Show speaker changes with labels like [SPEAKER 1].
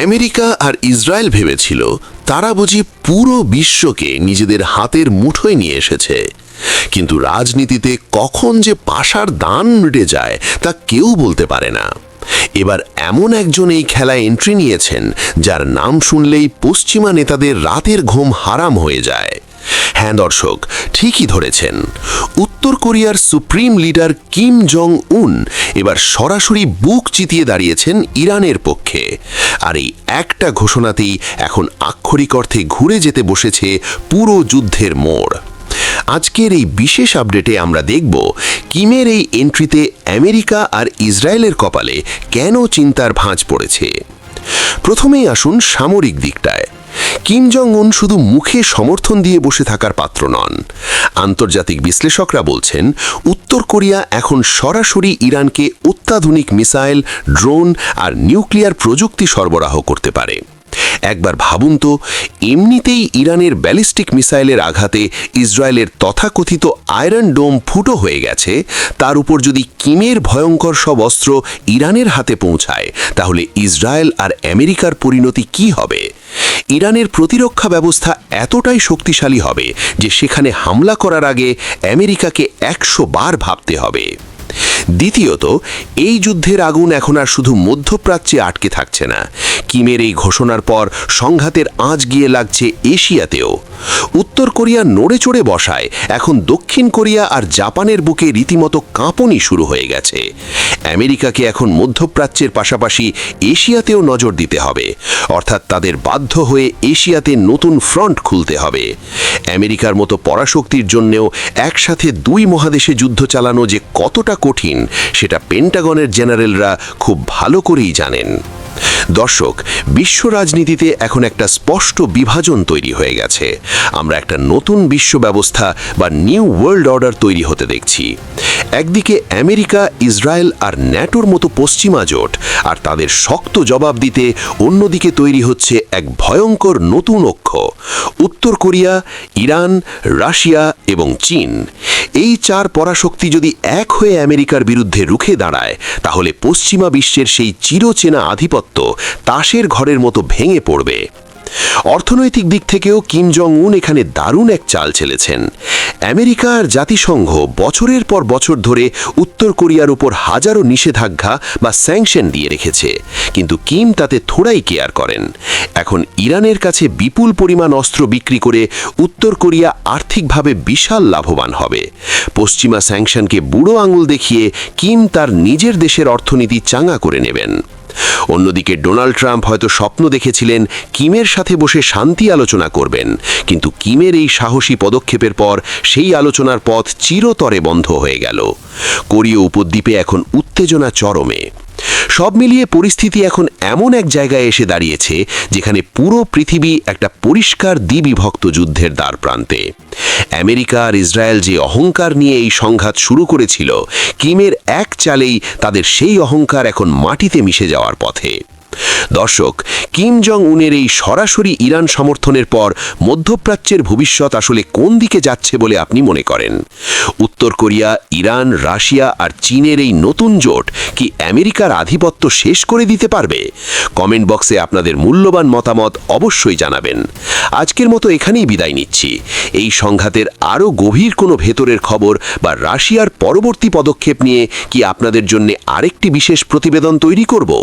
[SPEAKER 1] America আর Israel ভেবেছিল তারা বুঝি পুরো বিশ্বকে নিজেদের হাতের মুঠোয় নিয়ে এসেছে, কিন্তু রাজনীতিতে কখন যে পাশার দান মিটে যায় তা কেউ বলতে পারে না। এবার এমন একজন এই খেলায় এন্ট্রি নিয়েছেন যার নাম শুনলেই পশ্চিমা নেতাদের রাতের ঘুম হারাম হয়ে যায়। হ্যাঁ দর্শক, ঠিকই ধরেছেন, উত্তর কোরিয়ার সুপ্রিম লিডার কিম জং উন এবার সরাসরি বুক চিতিয়ে দাঁড়িয়েছেন ইরানের পক্ষে। আর এই একটা ঘোষণাতেই এখন আক্ষরিক অর্থে ঘুরে যেতে বসেছে পুরো যুদ্ধের মোড়। আজকের এই বিশেষ আপডেটে আমরা দেখব কিমের এই এন্ট্রিতে আমেরিকা আর ইসরায়েলের কপালে কেন চিন্তার ভাঁজ পড়েছে। প্রথমেই আসুন সামরিক দিকটায়। কিম জং উন শুধু মুখে সমর্থন দিয়ে বসে থাকার পাত্র নন। আন্তর্জাতিক বিশ্লেষকরা বলছেন উত্তর কোরিয়া এখন সরাসরি ইরানকে অত্যাধুনিক মিসাইল, ড্রোন আর নিউক্লিয়ার প্রযুক্তি সরবরাহ করতে পারে। একবার ভাবুন তো, এমনিতেই ইরানের ব্যালিস্টিক মিসাইলের আঘাতে ইসরায়েলের তথাকথিত আয়রন ডোম ফুটো হয়ে গেছে, তার উপর যদি কিমের ভয়ঙ্কর সব অস্ত্র ইরানের হাতে পৌঁছায়, তাহলে ইসরায়েল আর আমেরিকার পরিণতি কি হবে? ইরানের প্রতিরক্ষা ব্যবস্থা এতটাই শক্তিশালী হবে যে সেখানে হামলা করার আগে আমেরিকাকে 100 বার ভাবতে হবে। দ্বিতীয়ত, এই যুদ্ধের আগুন এখন আর শুধু মধ্যপ্রাচ্যে আটকে থাকছে না। কিমের এই ঘোষণার পর সংঘাতের আঁচ গিয়ে লাগছে এশিয়াতেও। উত্তর কোরিয়া নড়ে চড়ে বসায় এখন দক্ষিণ কোরিয়া আর জাপানের বুকে রীতিমতো কাঁপুনি শুরু হয়ে গেছে। আমেরিকাকে এখন মধ্যপ্রাচ্যের পাশাপাশি এশিয়াতেও নজর দিতে হবে, অর্থাৎ তাদের বাধ্য হয়ে এশিয়াতে নতুন ফ্রন্ট খুলতে হবে। আমেরিকার মতো পরাশক্তির জন্যেও একসাথে দুই মহাদেশে যুদ্ধ চালানো যে কতটা কঠিন সেটা পেন্টাগনের জেনারেলরা খুব ভালো করেই জানেন। দর্শক, বিশ্ব রাজনীতিতে এখন একটা স্পষ্ট বিভাজন তৈরি হয়ে গেছে। আমরা একটা নতুন বিশ্ব ব্যবস্থা বা নিউ ওয়ার্ল্ড অর্ডার তৈরি হতে দেখছি। একদিকে আমেরিকা, ইসরায়েল আর ন্যাটোর মতো পশ্চিমা জোট, আর তাদের শক্ত জবাব দিতে অন্যদিকে তৈরি হচ্ছে এক ভয়ঙ্কর নতুন অক্ষ, উত্তর কোরিয়া, ইরান, রাশিয়া এবং চীন। এই চার পরাশক্তি যদি এক হয়ে আমেরিকার বিরুদ্ধে রুখে দাঁড়ায়, তাহলে পশ্চিমা বিশ্বের সেই চিরচেনা আধিপত্য তাসের ঘরের মতো ভেঙে পড়বে। অর্থনৈতিক দিক থেকেও কিম জং উন এখানে দারুণ এক চাল চেলেছেন। আমেরিকা আর জাতিসংঘ বছরের পর বছর ধরে উত্তর কোরিয়ার উপর হাজারো নিষেধাজ্ঞা বা স্যাংশন দিয়ে রেখেছে, কিন্তু কিম তাতে থোড়াই কেয়ার করেন। এখন ইরানের কাছে বিপুল পরিমাণ অস্ত্র বিক্রি করে উত্তর কোরিয়া আর্থিকভাবে বিশাল লাভবান হবে। পশ্চিমা স্যাংশনকে বুড়ো আঙুল দেখিয়ে কিম তার নিজের দেশের অর্থনীতি চাঙা করে নেবেন। অন্যদিকে ডোনাল্ড ট্রাম্প হয়তো স্বপ্ন দেখেছিলেন কিমের সাথে বসে শান্তি আলোচনা করবেন, কিন্তু কিমের এই সাহসী পদক্ষেপের পর সেই আলোচনার পথ চিরতরে বন্ধ হয়ে গেল। কোরীয় উপদ্বীপে এখন উত্তেজনা চরমে। সব মিলিয়ে পরিস্থিতি এখন এমন এক জায়গায় এসে দাঁড়িয়েছে যেখানে পুরো পৃথিবী একটা পরিষ্কার দ্বিবিভক্ত যুদ্ধের দ্বার প্রান্তে। আমেরিকা আর ইসরায়েল যে অহংকার নিয়ে এই সংঘাত শুরু করেছিল, কিমের এক চালেই তাদের সেই অহংকার এখন মাটিতে মিশে যাওয়ার পথে। দর্শক, কিম জং উনের এই সরাসরি ইরান সমর্থনের পর মধ্যপ্রাচ্যের ভবিষ্যৎ আসলে কোন দিকে যাচ্ছে বলে আপনি মনে করেন? উত্তর কোরিয়া, ইরান, রাশিয়া আর চীনের এই নতুন জোট কি আমেরিকার আধিপত্য শেষ করে দিতে পারবে? কমেন্ট বক্সে আপনাদের মূল্যবান মতামত অবশ্যই জানাবেন। আজকের মতো এখানেই বিদায় নিচ্ছি। এই সংঘাতের আরও গভীর কোনো ভেতরের খবর বা রাশিয়ার পরবর্তী পদক্ষেপ নিয়ে কি আপনাদের জন্য আরেকটি বিশেষ প্রতিবেদন তৈরি করব?